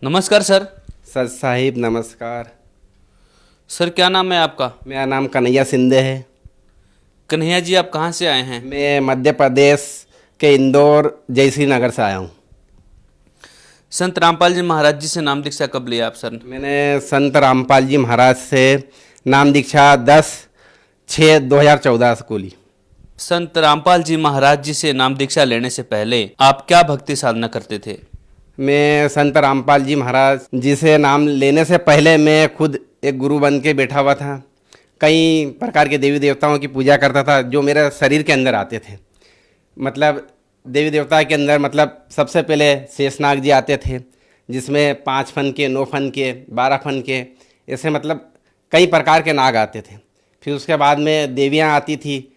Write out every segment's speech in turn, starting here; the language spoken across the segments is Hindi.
नमस्कार सर। सर साहिब नमस्कार। सर क्या नाम है आपका? मेरा नाम कन्हैया सिंधे है। कन्हैया जी, आप कहाँ से आए हैं? मैं मध्य प्रदेश के इंदौर जयश्री नगर से आया हूँ। संत रामपाल जी महाराज जी से नाम दीक्षा कब लिया आप सर? मैंने संत रामपाल जी महाराज से नाम दीक्षा 10/6/2014 को ली। संत रामपाल जी महाराज जी से नाम दीक्षा लेने से पहले आप क्या भक्ति साधना करते थे? मैं संत रामपाल जी महाराज जी से नाम लेने से पहले मैं खुद एक गुरु बन के बैठा हुआ था। कई प्रकार के देवी देवताओं की पूजा करता था जो मेरे शरीर के अंदर आते थे। मतलब देवी देवता के अंदर मतलब सबसे पहले शेषनाग जी आते थे, जिसमें 5 फन के, 9 फन के, 12 फन के, ऐसे मतलब कई प्रकार के नाग आते थे। फिर उसके बाद में देवियाँ आती थी,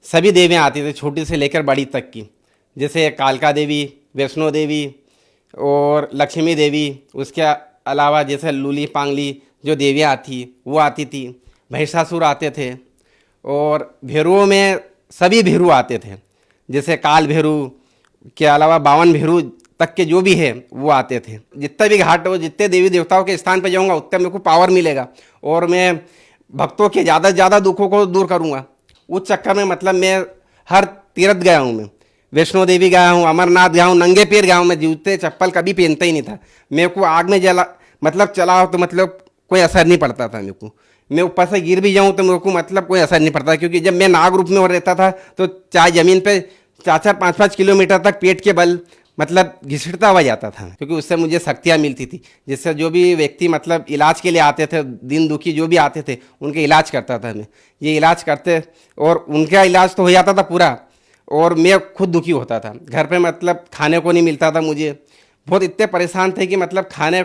सभी देवियाँ आती थी छोटी से लेकर बड़ी तक की, जैसे कालका देवी, वैष्णो देवी और लक्ष्मी देवी। उसके अलावा जैसे लूली पांगली जो देवियाँ आती वो आती थी। महिषासुर आते थे और भैरुओं में सभी भैरू आते थे, जैसे काल भैरू के अलावा 52 भैरू तक के जो भी है वो आते थे। जितने भी घाट हो, जितने देवी देवताओं के स्थान पर जाऊंगा उतने मेरे को पावर मिलेगा और मैं भक्तों के ज़्यादा से ज़्यादा दुखों को दूर करूंगा। उस चक्कर में मतलब मैं हर तीर्थ गया हूँ। मैं वैष्णो देवी गया हूँ, अमरनाथ गया हूँ, नंगे पैर गया हूँ। मैं जूते चप्पल कभी पहनता ही नहीं था। मेरे को आग में जला मतलब चला तो मतलब कोई असर नहीं पड़ता था मेरे को। मैं ऊपर से गिर भी जाऊँ तो मेरे को मतलब कोई असर नहीं पड़ता, क्योंकि जब मैं नाग रूप में और रहता था तो चाहे ज़मीन पे 4-4 5-5 किलोमीटर तक पेट के बल मतलब घिसटता हुआ जाता था, क्योंकि उससे मुझे शक्तियाँ मिलती थी, जिससे जो भी व्यक्ति मतलब इलाज के लिए आते थे, दिन दुखी जो भी आते थे, उनके इलाज करता था मैं। ये इलाज करते और उनका इलाज तो हो जाता था पूरा, और मैं खुद दुखी होता था। घर पे मतलब खाने को नहीं मिलता था मुझे। बहुत इतने परेशान थे कि मतलब खाने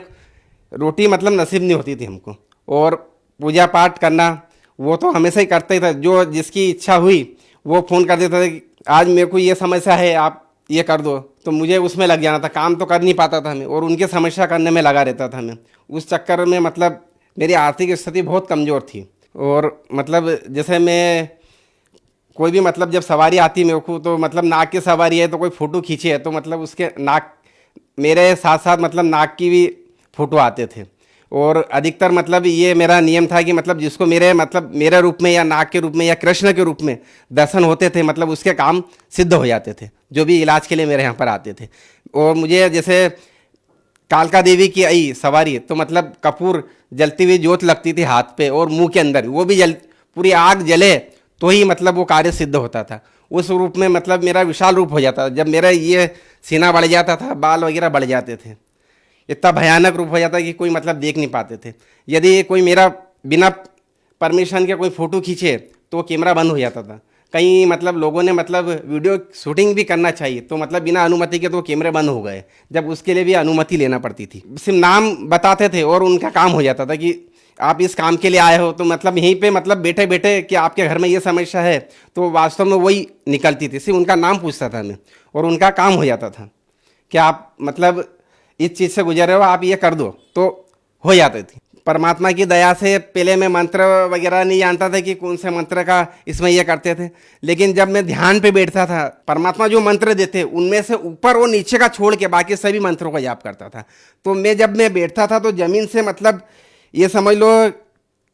रोटी मतलब नसीब नहीं होती थी हमको। और पूजा पाठ करना वो तो हमेशा ही करते ही था। जो जिसकी इच्छा हुई वो फ़ोन कर देता था कि आज मेरे को ये समस्या है, आप ये कर दो, तो मुझे उसमें लग जाना था। काम तो कर नहीं पाता था मैं और उनकी समस्या करने में लगा रहता था मैं। उस चक्कर में मतलब मेरी आर्थिक स्थिति बहुत कमज़ोर थी। और मतलब जैसे मैं कोई भी मतलब जब सवारी आती मेरे को, तो मतलब नाग की सवारी है तो कोई फ़ोटो खींचे है तो मतलब उसके नाग मेरे साथ साथ मतलब नाग की भी फ़ोटो आते थे। और अधिकतर मतलब ये मेरा नियम था कि मतलब जिसको मेरे रूप में या नाग के रूप में या कृष्ण के रूप में दर्शन होते थे, मतलब उसके काम सिद्ध हो जाते थे, जो भी इलाज के लिए मेरे यहाँ पर आते थे। और मुझे जैसे कालका देवी की आई सवारी तो मतलब कपूर जलती हुई जोत लगती थी हाथ पे और मुंह के अंदर, वो भी पूरी आग जले तो ही मतलब वो कार्य सिद्ध होता था। उस रूप में मतलब मेरा विशाल रूप हो जाता था। जब मेरा ये सीना बढ़ जाता था, बाल वगैरह बढ़ जाते थे, इतना भयानक रूप हो जाता कि कोई मतलब देख नहीं पाते थे। यदि कोई मेरा बिना परमिशन के कोई फ़ोटो खींचे तो कैमरा बंद हो जाता था। कई मतलब लोगों ने मतलब वीडियो शूटिंग भी करना चाहिए तो मतलब बिना अनुमति के तो कैमरे बंद हो गए, जब उसके लिए भी अनुमति लेना पड़ती थी। सिर्फ नाम बताते थे और उनका काम हो जाता था कि आप इस काम के लिए आए हो, तो मतलब यहीं पे मतलब बैठे बैठे कि आपके घर में ये समस्या है, तो वास्तव में वही निकलती थी। सिर्फ उनका नाम पूछता था मैं और उनका काम हो जाता था कि आप मतलब इस चीज़ से गुजर रहे हो, आप ये कर दो, तो हो जाती थी। परमात्मा की दया से पहले मैं मंत्र वगैरह नहीं जानता था कि कौन से मंत्र का इसमें ये करते थे, लेकिन जब मैं ध्यान पे बैठता था, परमात्मा जो मंत्र देते उनमें से ऊपर और नीचे का छोड़ के बाकी सभी मंत्रों का जाप करता था। तो जब मैं बैठता था तो ज़मीन से मतलब ये समझ लो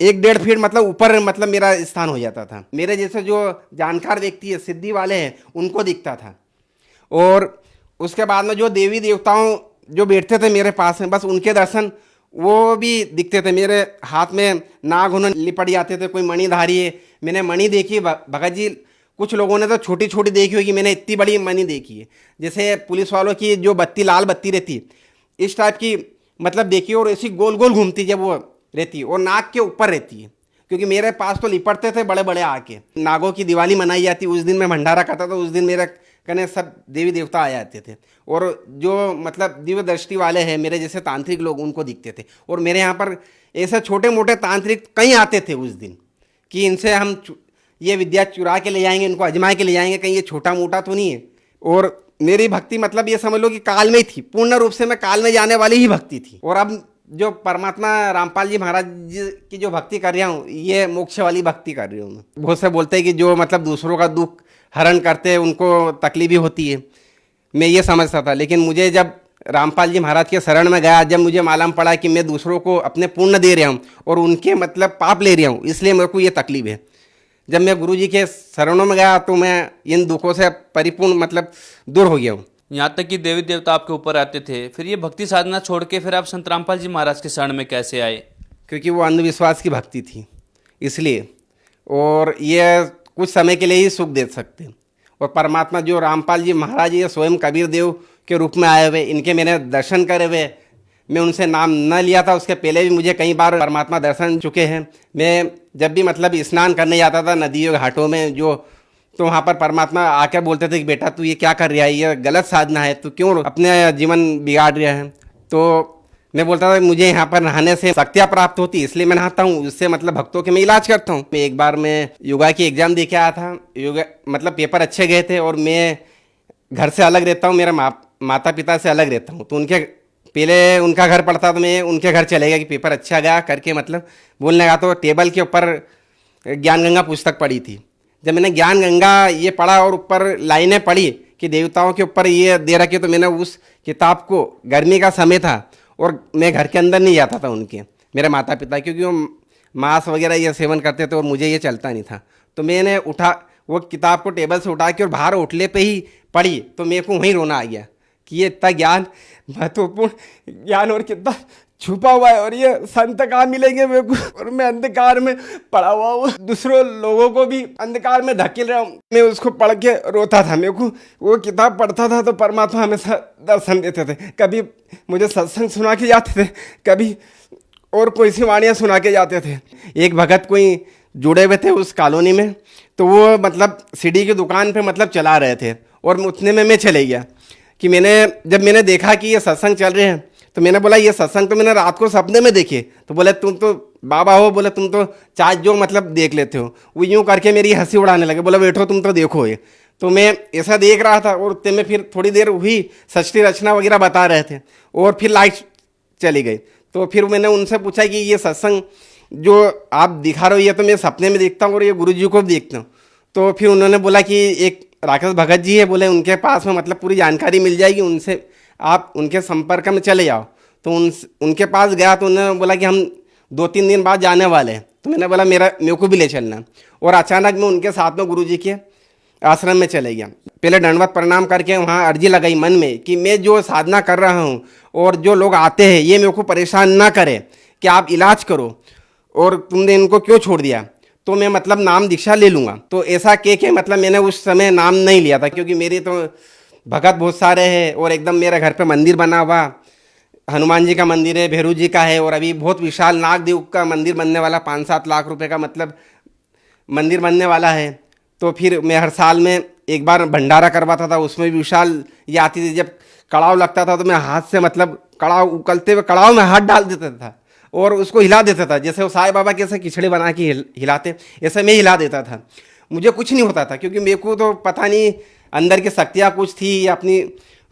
1-1.5 फीट मतलब ऊपर मतलब मेरा स्थान हो जाता था। मेरे जैसे जो जानकार व्यक्ति है, सिद्धि वाले हैं, उनको दिखता था। और उसके बाद में जो देवी देवताओं जो बैठते थे मेरे पास में, बस उनके दर्शन वो भी दिखते थे। मेरे हाथ में नाग उन्होंने लिपट जाते थे। कोई मणिधारी है, मैंने मणि देखी भगत जी। कुछ लोगों ने तो छोटी छोटी देखी होगी, मैंने इतनी बड़ी मणि देखी है। जैसे पुलिस वालों की जो बत्ती, लाल बत्ती रहती, इस टाइप की मतलब देखी, और ऐसी गोल गोल घूमती जब वो रहती और नाग के ऊपर रहती है। क्योंकि मेरे पास तो लिपटते थे बड़े बड़े आके। नागों की दिवाली मनाई जाती, उस दिन मैं भंडारा करता था। उस दिन मेरे कने सब देवी देवता आ जाते थे, और जो मतलब दिव्य दृष्टि वाले हैं मेरे जैसे तांत्रिक लोग, उनको दिखते थे। और मेरे यहाँ पर ऐसे छोटे मोटे तांत्रिक कहीं आते थे उस दिन कि इनसे हम ये विद्या चुरा के ले जाएंगे, इनको अजमा के ले जाएंगे, कहीं ये छोटा मोटा तो नहीं है। और मेरी भक्ति मतलब ये समझ लो कि काल में ही थी, पूर्ण रूप से मैं काल में जाने वाली ही भक्ति थी। और अब जो परमात्मा रामपाल जी महाराज जी की जो भक्ति कर रहा हूँ, ये मोक्ष वाली भक्ति कर रही हूँ मैं। बहुत से बोलते हैं कि जो मतलब दूसरों का दुख हरण करते हैं उनको तकलीफ भी होती है, मैं ये समझता था। लेकिन मुझे जब रामपाल जी महाराज के शरण में गया, जब मुझे मालूम पड़ा कि मैं दूसरों को अपने पुण्य दे रहा हूँ और उनके मतलब पाप ले रहा हूँ, इसलिए मेरे को ये तकलीफ है। जब मैं गुरु जी के शरणों में गया तो मैं इन दुखों से परिपूर्ण मतलब दूर हो गया हूँ। यहाँ तक कि देवी देवता आपके ऊपर आते थे, फिर ये भक्ति साधना छोड़ के फिर आप संत रामपाल जी महाराज के शरण में कैसे आए? क्योंकि वो अंधविश्वास की भक्ति थी इसलिए, और ये कुछ समय के लिए ही सुख दे सकते हैं। और परमात्मा जो रामपाल जी महाराज ये स्वयं कबीर देव के रूप में आए हुए, इनके मैंने दर्शन करे हुए, मैं उनसे नाम न लिया था उसके पहले भी मुझे कई बार परमात्मा दर्शन चुके हैं। मैं जब भी मतलब स्नान करने जाता था नदियों घाटों में जो, तो वहाँ पर परमात्मा आकर बोलते थे कि बेटा तू ये क्या कर रहा है, ये गलत साधना है, तू क्यों अपने जीवन बिगाड़ रहा है। तो मैं बोलता था मुझे यहाँ पर नहाने से शक्तियाँ प्राप्त होती इसलिए मैं नहाता हूँ, उससे मतलब भक्तों के मैं इलाज करता हूँ। मैं एक बार मैं योगा की एग्ज़ाम दे के आया था, योगा मतलब पेपर अच्छे गए थे और मैं घर से अलग रहता हूँ, मेरे माता पिता से अलग रहता हूँ, तो उनके पहले उनका घर पड़ता तो मैं उनके घर चले गया कि पेपर अच्छा गया करके मतलब बोलने लगा। तो टेबल के ऊपर ज्ञान गंगा पुस्तक पड़ी थी, जब मैंने ज्ञान गंगा ये पढ़ा और ऊपर लाइनें पढ़ी कि देवताओं के ऊपर ये दे रखी, तो मैंने उस किताब को, गर्मी का समय था और मैं घर के अंदर नहीं जाता था उनके, मेरे माता पिता, क्योंकि वो मांस वगैरह ये सेवन करते थे और मुझे ये चलता नहीं था। तो मैंने उठा वो किताब को टेबल से उठा के और बाहर ओटले पे ही पढ़ी, तो मेरे को वहीं रोना आ गया कि ये इतना ज्ञान, महत्वपूर्ण ज्ञान और कितना छुपा हुआ है और ये संत कहाँ मिलेंगे मेरे को, और मैं अंधकार में पड़ा हुआ हूँ, दूसरों लोगों को भी अंधकार में धकेल रहा हूँ। मैं उसको पढ़ के रोता था, मेरे को वो किताब पढ़ता था तो परमात्मा हमेशा दर्शन देते थे। कभी मुझे सत्संग सुना के जाते थे, कभी और कोई सी वाणियाँ सुना के जाते थे। एक भगत कोई जुड़े हुए थे उस कॉलोनी में, तो वो मतलब सीढ़ी की दुकान पे मतलब चला रहे थे और उतने में मैं चले गया कि जब मैंने देखा कि ये सत्संग चल रहे हैं, तो मैंने बोला ये सत्संग तो मैंने रात को सपने में देखे। तो बोले तुम तो बाबा हो, बोले तुम तो चार्ज जो मतलब देख लेते हो। वो यूँ करके मेरी हंसी उड़ाने लगे, बोला बैठो तुम तो देखो ये। तो मैं ऐसा देख रहा था और उतने में फिर थोड़ी देर हुई, सृष्टि रचना वगैरह बता रहे थे और फिर लाइट चली गई। तो फिर मैंने उनसे पूछा कि ये सत्संग जो आप दिखा रहे हो ये तो मैं सपने में देखता हूँ और ये गुरु जी को भी देखता हूँ। तो फिर उन्होंने बोला कि एक राकेश भगत जी है, बोले उनके पास में मतलब पूरी जानकारी मिल जाएगी, उनसे आप उनके संपर्क में चले जाओ। तो उनके पास गया तो उन्होंने बोला कि हम 2-3 दिन बाद जाने वाले हैं। तो मैंने बोला मेरे को भी ले चलना, और अचानक मैं उनके साथ में गुरु जी के आश्रम में चले गया। पहले दंडवत प्रणाम करके वहाँ अर्जी लगाई मन में कि मैं जो साधना कर रहा हूँ और जो लोग आते हैं ये मेरे को परेशान ना करे, कि आप इलाज करो और तुमने इनको क्यों छोड़ दिया, तो मैं मतलब नाम दीक्षा ले लूँगा। तो ऐसा के मतलब मैंने उस समय नाम नहीं लिया था, क्योंकि मेरे तो भगत बहुत सारे हैं और एकदम मेरे घर पे मंदिर बना हुआ, हनुमान जी का मंदिर है, भैरू जी का है, और अभी बहुत विशाल नागदेव का मंदिर बनने वाला, 5-7 लाख रुपए का मतलब मंदिर बनने वाला है। तो फिर मैं हर साल में एक बार भंडारा करवाता था, उसमें भी विशाल ये आती थी। जब कड़ाव लगता था तो मैं हाथ से मतलब कड़ाव उकलते हुए कड़ाव में हाथ डाल देता था और उसको हिला देता था, जैसे वो साईं बाबा कैसे खिचड़ी बना के हिलाते, ऐसे मैं हिला देता था। मुझे कुछ नहीं होता था, क्योंकि मेरे को तो पता नहीं अंदर की शक्तियाँ कुछ थी अपनी,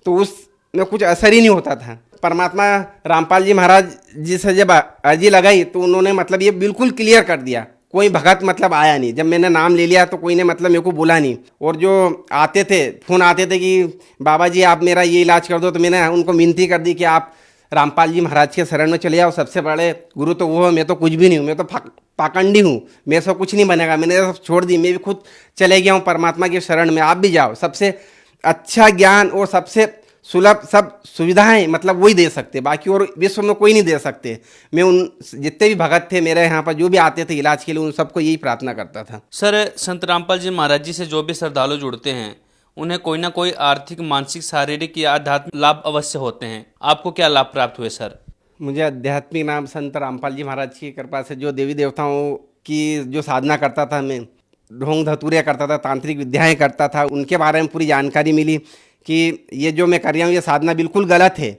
तो उसमें कुछ असर ही नहीं होता था। परमात्मा रामपाल जी महाराज जी से जब अर्जी लगाई तो उन्होंने मतलब ये बिल्कुल क्लियर कर दिया, कोई भगत मतलब आया नहीं। जब मैंने नाम ले लिया तो कोई ने मतलब मेरे को बोला नहीं, और जो आते थे फ़ोन आते थे कि बाबा जी आप मेरा ये इलाज कर दो, तो मैंने उनको विनती कर दी कि आप रामपाल जी महाराज के शरण में चले जाओ, सबसे बड़े गुरु तो वो है, मैं तो कुछ भी नहीं हूँ, मैं तो पाखंडी हूँ, मेरे से कुछ नहीं बनेगा। मैंने सब छोड़ दी, मैं भी खुद चले गया हूँ परमात्मा के शरण में, आप भी जाओ। सबसे अच्छा ज्ञान और सबसे सुलभ सब सुविधाएं मतलब वही दे सकते, बाकी और विश्व में कोई नहीं दे सकते। मैं उन जितने भी भगत थे मेरे यहाँ पर जो भी आते थे इलाज के लिए, उन सबको यही प्रार्थना करता था। सर, संत रामपाल जी महाराज जी से जो भी श्रद्धालु जुड़ते हैं उन्हें कोई ना कोई आर्थिक, मानसिक, शारीरिक या आध्यात्मिक लाभ अवश्य होते हैं। आपको क्या लाभ प्राप्त हुए सर? मुझे आध्यात्मिक नाम संत रामपाल जी महाराज की कृपा से जो देवी देवताओं की जो साधना करता था, मैं ढोंग धतूरिया करता था, तांत्रिक विद्याएं करता था, उनके बारे में पूरी जानकारी मिली कि ये जो मैं कर रहा हूँ ये साधना बिल्कुल गलत है,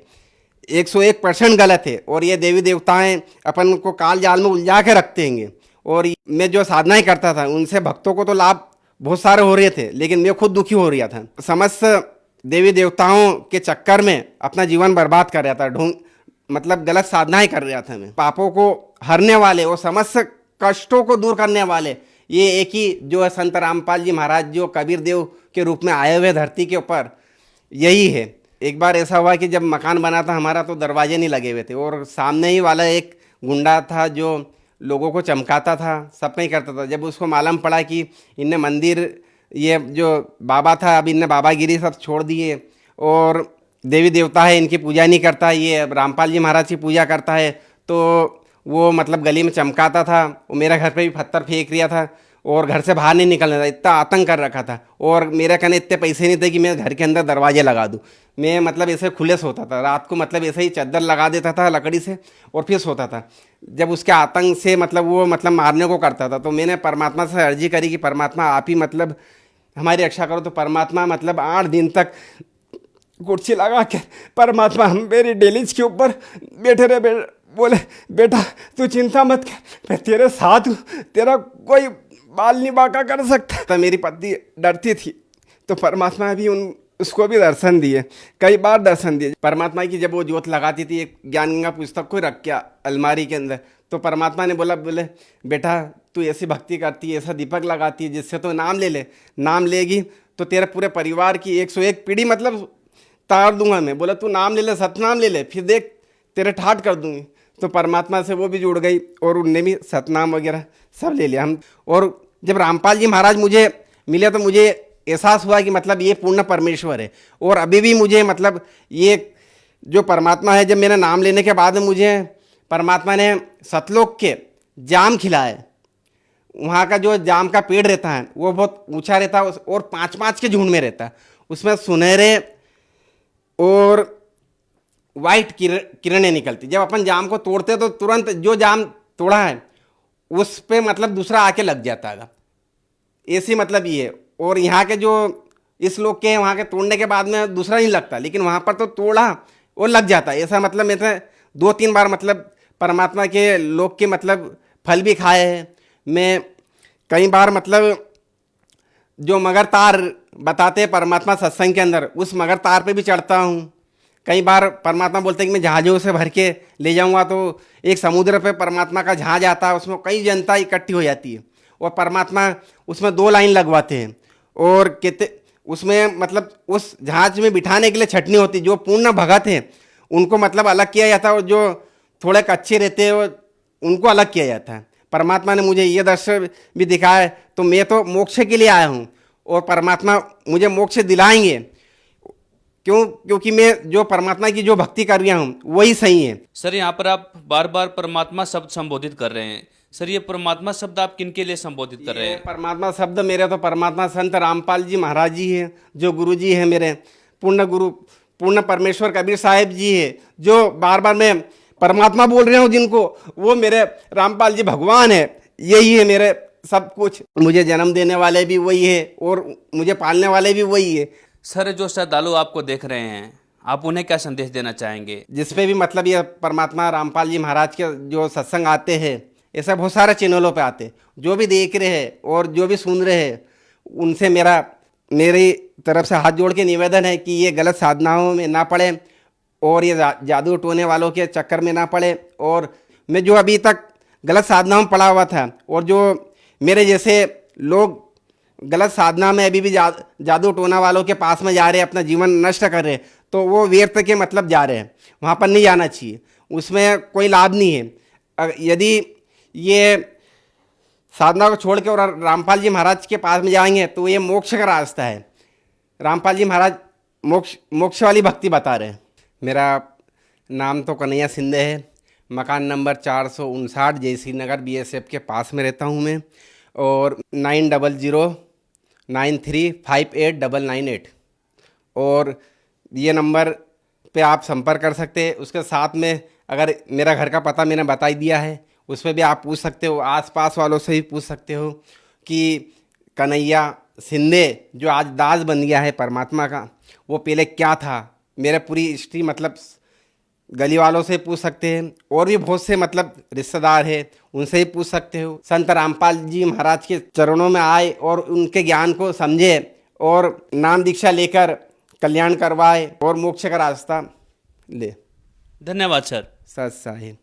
101% गलत है, और ये देवी देवताएं अपन को काल जाल में उलझा के रखते हैं। और मैं जो साधनाएं करता था उनसे भक्तों को तो लाभ बहुत सारे हो रहे थे, लेकिन मैं खुद दुखी हो रहा था। समस्त देवी देवताओं के चक्कर में अपना जीवन बर्बाद कर रहा था, ढोंग मतलब गलत साधनाएं कर रहा था मैं। पापों को हरने वाले और समस्त कष्टों को दूर करने वाले ये एक ही जो है संत रामपाल जी महाराज, जो कबीर देव के रूप में आए हुए धरती के ऊपर, यही है। एक बार ऐसा हुआ कि जब मकान बना था हमारा तो दरवाजे नहीं लगे हुए थे, और सामने ही वाला एक गुंडा था जो लोगों को चमकाता था, सब कहीं करता था। जब उसको मालूम पड़ा कि इनने मंदिर, ये जो बाबा था अब इनने बाबागिरी सब छोड़ दिए और देवी देवता है इनकी पूजा नहीं करता, ये रामपाल जी महाराज की पूजा करता है, तो वो मतलब गली में चमकाता था। वो मेरे घर पे भी पत्थर फेंक रिया था और घर से बाहर नहीं निकलना था, इतना आतंक कर रखा था। और मेरे कहने इतने पैसे नहीं थे कि मैं घर के अंदर दरवाजे लगा दूँ। मैं मतलब ऐसे खुले सोता था रात को, मतलब ऐसे ही चादर लगा देता था लकड़ी से और फिर सोता था। जब उसके आतंक से मतलब वो मतलब मारने को करता था, तो मैंने परमात्मा से अर्जी करी कि परमात्मा आप ही मतलब हमारी रक्षा करो। तो परमात्मा मतलब 8 दिन तक कुर्सी लगा के परमात्मा हम मेरी डेलीज के ऊपर बैठे रहे, बोले बेटा तू चिंता मत कर, मैं तेरे साथ हूँ, तेरा कोई बाल नहीं बांका कर सकता। तो मेरी पत्नी डरती थी, तो परमात्मा भी उसको भी दर्शन दिए, कई बार दर्शन दिए। परमात्मा की जब वो ज्योत लगाती थी, एक ज्ञान गंगा पुस्तक को रख के अलमारी के अंदर, तो परमात्मा ने बोले बेटा तू ऐसी भक्ति करती है, ऐसा दीपक लगाती है जिससे तो नाम ले ले, नाम लेगी तो तेरे पूरे परिवार की 101 पीढ़ी मतलब तार दूंगा मैं। बोला तू नाम ले ले, सतनाम ले ले, फिर देख तेरे ठाट कर दूंगी। तो परमात्मा से वो भी जुड़ गई और उनने भी सतनाम वगैरह सब ले लिया हम। और जब रामपाल जी महाराज मुझे मिले तो मुझे एहसास हुआ कि मतलब ये पूर्ण परमेश्वर है। और अभी भी मुझे मतलब ये जो परमात्मा है, जब मेरा नाम लेने के बाद मुझे परमात्मा ने सतलोक के जाम खिलाए। वहाँ का जो जाम का पेड़ रहता है वो बहुत ऊंचा रहता है और 5-5 के झुंड में रहता है। उसमें सुनहरे और वाइट किरणें निकलती। जब अपन जाम को तोड़ते तो तुरंत जो जाम तोड़ा है उस पे मतलब दूसरा आके लग जाता है, ऐसी मतलब ये है। और यहाँ के जो इस लोग के वहाँ के तोड़ने के बाद में दूसरा नहीं लगता, लेकिन वहाँ पर तो तोड़ा और लग जाता है। ऐसा मतलब मैंने 2-3 बार मतलब परमात्मा के लोग के मतलब फल भी खाए हैं। मैं कई बार मतलब जो मगर तार बताते हैं परमात्मा सत्संग के अंदर, उस मगर तार पे भी चढ़ता हूँ। कई बार परमात्मा बोलते हैं कि मैं जहाज़ों से भर के ले जाऊँगा, तो एक समुद्र पे परमात्मा का जहाज आता है, उसमें कई जनता इकट्ठी हो जाती है और परमात्मा उसमें 2 लाइन लगवाते हैं और कहते उसमें मतलब उस जहाज में बिठाने के लिए छटनी होती। जो पूर्ण भगत हैं उनको मतलब अलग किया जाता है और जो थोड़े कच्चे रहते हैं उनको अलग किया जाता है। परमात्मा ने मुझे ये दर्शन भी दिखाया है, तो मैं तो मोक्ष के लिए आया हूँ और परमात्मा मुझे मोक्ष दिलाएंगे। क्योंकि मैं जो परमात्मा की जो भक्ति कर रहा हूँ वही सही है। सर यहाँ पर आप बार बार परमात्मा शब्द संबोधित कर रहे हैं, सर ये परमात्मा शब्द आप किन के लिए संबोधित कर रहे हैं? परमात्मा शब्द मेरे तो परमात्मा संत रामपाल जी महाराज जी हैं, जो गुरु जी हैं मेरे, पूर्ण गुरु पूर्ण परमेश्वर कबीर साहिब जी है, जो बार बार मैं परमात्मा बोल रहा हूँ जिनको, वो मेरे रामपाल जी भगवान है। यही है मेरे सब कुछ, मुझे जन्म देने वाले भी वही है और मुझे पालने वाले भी वही है। सर जो श्रद्धालु आपको देख रहे हैं, आप उन्हें क्या संदेश देना चाहेंगे? जिसपे भी मतलब ये परमात्मा रामपाल जी महाराज के जो सत्संग आते हैं, ऐसा बहुत सारे चैनलों पे आते, जो भी देख रहे हैं और जो भी सुन रहे हैं, उनसे मेरी तरफ से हाथ जोड़ के निवेदन है कि ये गलत साधनाओं में ना पड़े और ये जादू टोने वालों के चक्कर में ना पड़े। और मैं जो अभी तक गलत साधनाओं में पड़ा हुआ था और जो मेरे जैसे लोग गलत साधना में अभी भी जादू टोना वालों के पास में जा रहे हैं, अपना जीवन नष्ट कर रहे हैं, तो वो व्यर्थ के मतलब जा रहे हैं, वहाँ पर नहीं जाना चाहिए, उसमें कोई लाभ नहीं है। यदि ये साधना को छोड़ के और रामपाल जी महाराज के पास में जाएंगे तो ये मोक्ष का रास्ता है। रामपाल जी महाराज मोक्ष वाली भक्ति बता रहे हैं। मेरा नाम तो कन्हैया सिंधे है, मकान नंबर 459 जयश्री नगर BSF के पास में रहता हूँ मैं, और 9009358998 और ये नंबर पे आप संपर्क कर सकते हैं। उसके साथ में अगर मेरा घर का पता मैंने बता ही दिया है, उस पर भी आप पूछ सकते हो, आसपास वालों से भी पूछ सकते हो कि कन्हैया सिंधे जो आज दास बन गया है परमात्मा का, वो पहले क्या था। मेरे पूरी हिस्ट्री मतलब गली वालों से पूछ सकते हैं और भी बहुत से मतलब रिश्तेदार हैं, उनसे ही पूछ सकते हो। संत रामपाल जी महाराज के चरणों में आए और उनके ज्ञान को समझे और नाम दीक्षा लेकर कल्याण करवाए और मोक्ष का रास्ता ले। धन्यवाद सर। सत साहिब।